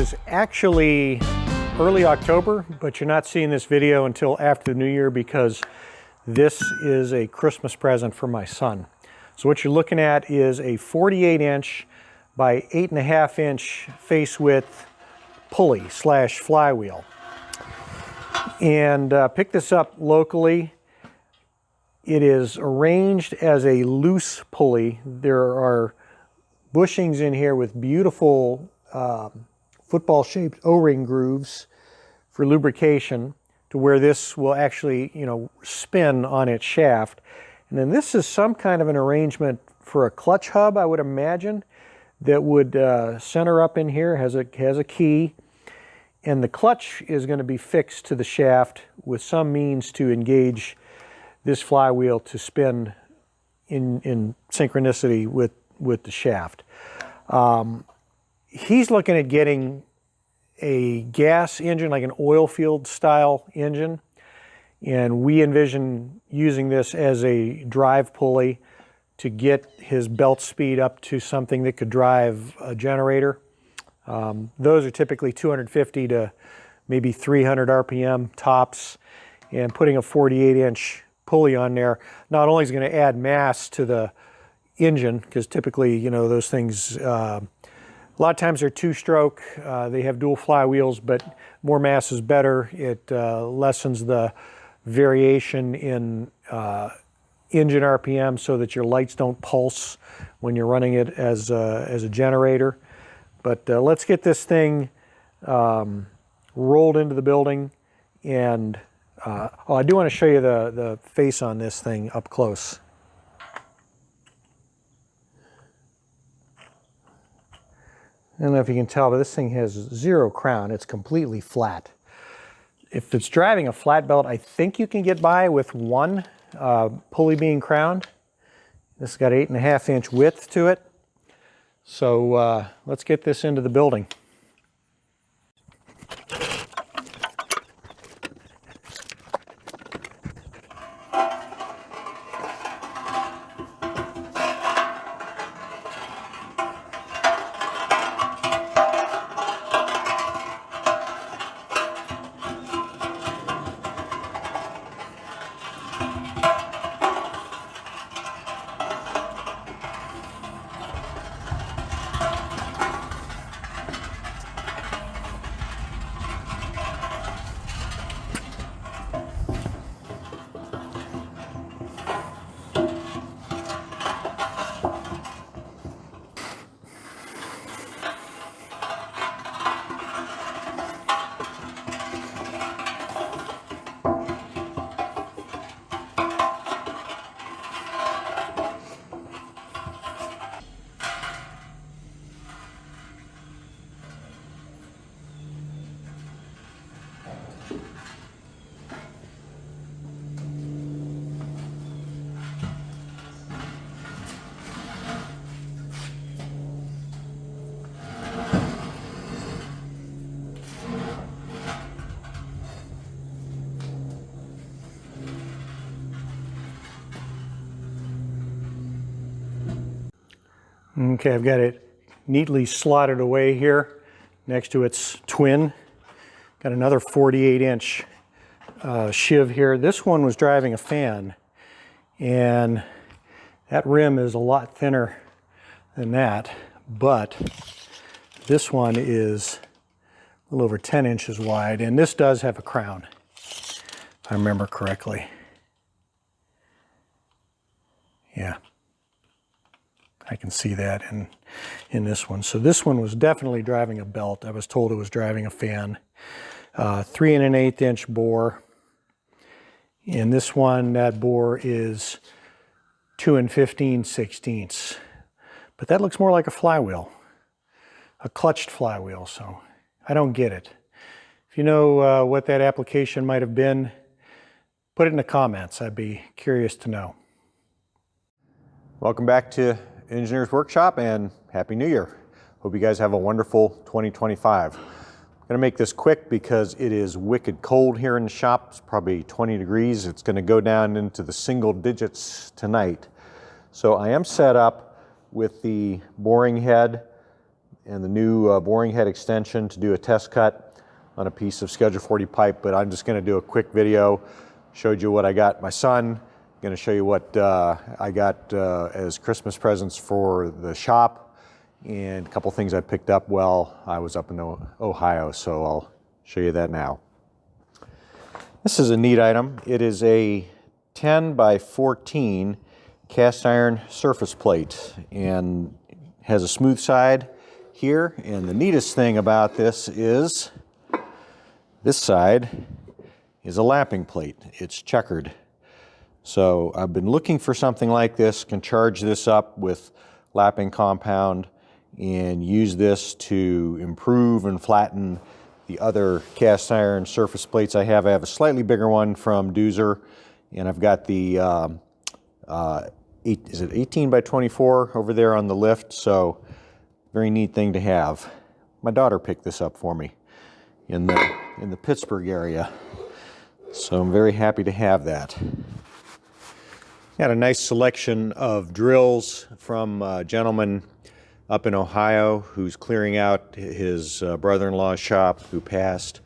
is actually early October, but you're not seeing this video until after the new year because this is a Christmas present for my son. So what you're looking at is a 48-inch by 8.5-inch face width pulley slash flywheel. And pick this up locally. It is arranged as a loose pulley. There are bushings in here with beautiful football-shaped O-ring grooves for lubrication to where this will actually, spin on its shaft. And then this is some kind of an arrangement for a clutch hub, I would imagine, that would center up in here, has a key. And the clutch is going to be fixed to the shaft with some means to engage this flywheel to spin in synchronicity with the shaft. He's looking at getting a gas engine, like an oil field style engine. And we envision using this as a drive pulley to get his belt speed up to something that could drive a generator. Those are typically 250 to maybe 300 RPM tops. And putting a 48-inch pulley on there not only is going to add mass to the engine, because typically, those things, a lot of times they're two-stroke, they have dual flywheels, but more mass is better. It lessens the variation in engine RPM so that your lights don't pulse when you're running it as a generator. But let's get this thing rolled into the building. And I do want to show you the face on this thing up close. I don't know if you can tell, but this thing has zero crown. It's completely flat. If it's driving a flat belt, I think you can get by with one pulley being crowned. This has got 8.5-inch width to it. So let's get this into the building. Okay, I've got it neatly slotted away here next to its twin. Got another 48-inch shiv here. This one was driving a fan, and that rim is a lot thinner than that, but this one is a little over 10 inches wide, and this does have a crown, if I remember correctly. Yeah. I can see that in this one. So this one was definitely driving a belt. I was told it was driving a fan. 3 1/8-inch bore. In this one, that bore is 2 15/16. But that looks more like a flywheel, a clutched flywheel. So I don't get it. If you know what that application might have been, put it in the comments. I'd be curious to know. Welcome back to Engineer's Workshop and Happy New Year. Hope you guys have a wonderful 2025. I'm gonna make this quick because it is wicked cold here in the shop. It's probably 20 degrees. It's gonna go down into the single digits tonight. So I am set up with the boring head and the new boring head extension to do a test cut on a piece of Schedule 40 pipe, but I'm just going to do a quick video. Showed you what I got my son. Going to show you what I got as Christmas presents for the shop, and a couple things I picked up while I was up in Ohio, so I'll show you that now. This is a neat item. It is a 10 by 14 cast iron surface plate and has a smooth side here, and the neatest thing about this side is a lapping plate. It's checkered. So I've been looking for something like this, can charge this up with lapping compound and use this to improve and flatten the other cast iron surface plates I have. I have a slightly bigger one from Doozer, and I've got the is it 18 by 24 over there on the lift, so very neat thing to have. My daughter picked this up for me in the Pittsburgh area, so I'm very happy to have that. Got a nice selection of drills from a gentleman up in Ohio who's clearing out his brother-in-law's shop who passed.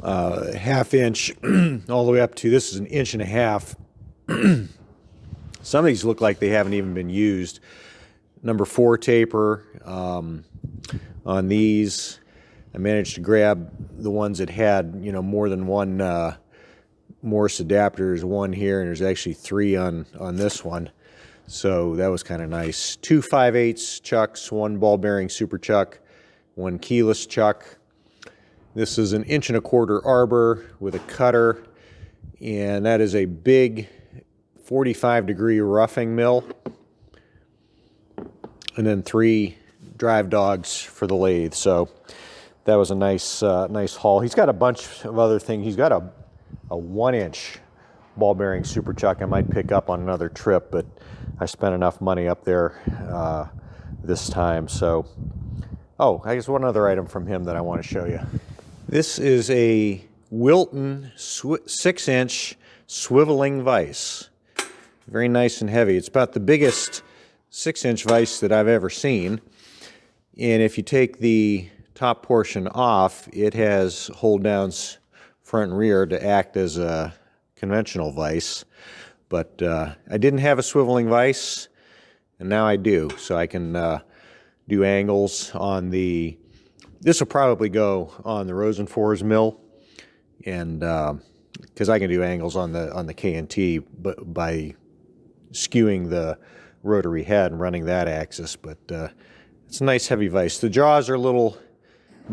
Half inch all the way up to, this is an inch and a half. Some of these look like they haven't even been used. Number 4 taper on these. I managed to grab the ones that had, you know, more than one Morse adapter. There's one here, and there's actually 3 on this one. So that was kind of nice. 2 5/8 chucks, 1 ball bearing super chuck, 1 keyless chuck. This is an 1 1/4 arbor with a cutter, and that is a big 45-degree roughing mill, and then 3 drive dogs for the lathe. So that was a nice nice haul. He's got a bunch of other things. He's got a 1-inch ball bearing super chuck I might pick up on another trip, but I spent enough money up there this time. So, oh, I guess one other item from him that I want to show you. This is a Wilton 6-inch swiveling vise. Very nice and heavy. It's about the biggest 6-inch vise that I've ever seen. And if you take the top portion off, it has hold downs front and rear to act as a conventional vise. But I didn't have a swiveling vise, and now I do. So I can do angles on the, this will probably go on the Rosenfors mill, and because I can do angles on the K&T but by skewing the rotary head and running that axis. But it's a nice heavy vise. The jaws are a little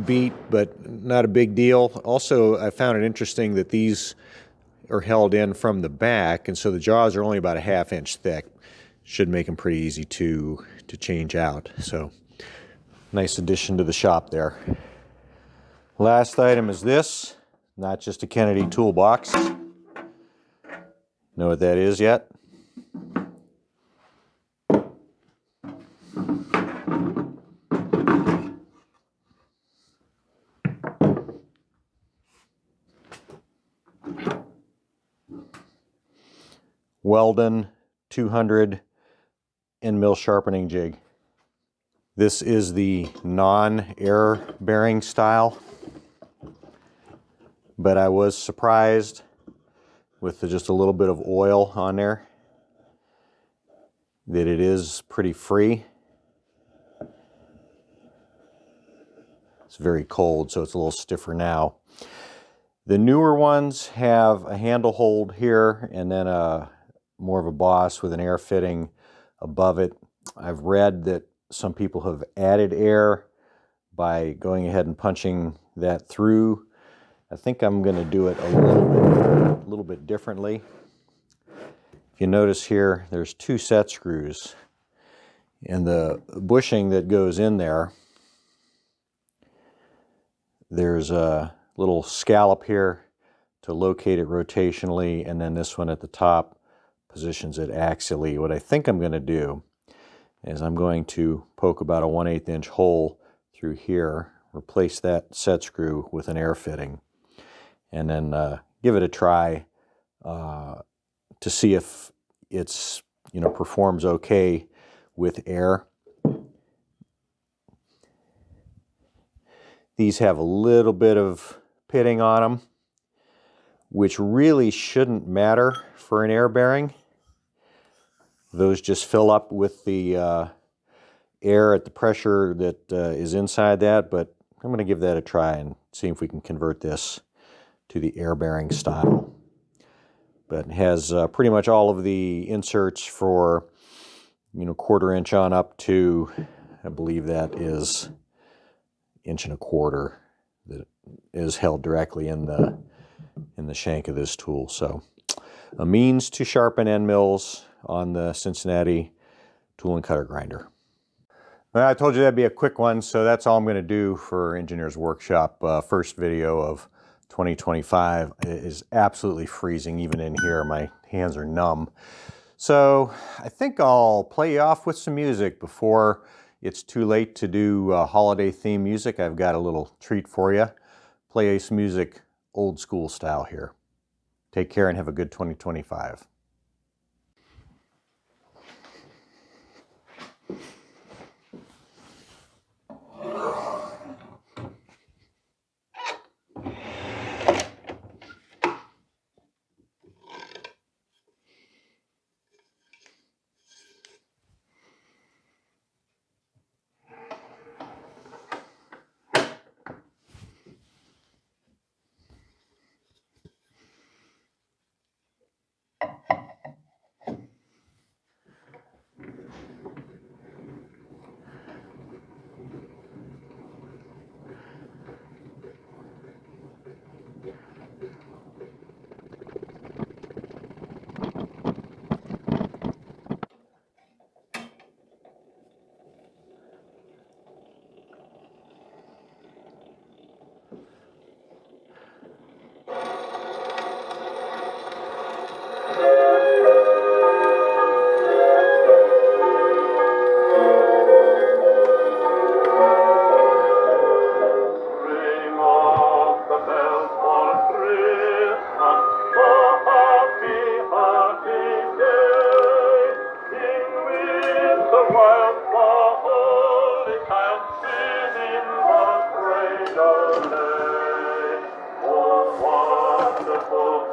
beat, but not a big deal. Also, I found it interesting that these are held in from the back, and so the jaws are only about a 1/2 inch thick. Should make them pretty easy to change out. So nice addition to the shop there. Last item is this, not just a Kennedy toolbox. Know what that is yet? Weldon 200 Endmill sharpening jig. This is the non-air bearing style, but I was surprised with just a little bit of oil on there that it is pretty free. It's very cold, so it's a little stiffer now. The newer ones have a handle hold here and then more of a boss with an air fitting above it. I've read that some people have added air by going ahead and punching that through. I think I'm going to do it a little bit differently. If you notice here, there's 2 set screws, and the bushing that goes in there, there's a little scallop here to locate it rotationally, and then this one at the top positions it axially. What I think I'm going to do is I'm going to poke about a 1/8 inch hole through here, replace that set screw with an air fitting, and then give it a try to see if it's, you know, performs okay with air. These have a little bit of pitting on them, which really shouldn't matter for an air bearing. Those just fill up with the air at the pressure that is inside that, but I'm going to give that a try and see if we can convert this to the air bearing style. But it has pretty much all of the inserts for, you know, 1/4 inch on up to, I believe that is 1.25 inches that is held directly in the shank of this tool. So a means to sharpen end mills on the Cincinnati tool and cutter grinder. Well, I told you that'd be a quick one, so that's all I'm going to do for Engineers Workshop. First video of 2025. It is absolutely freezing even in here. My hands are numb. So I think I'll play you off with some music before it's too late to do holiday theme music. I've got a little treat for you. Play some music old school style here. Take care and have a good 2025. Oh, wonderful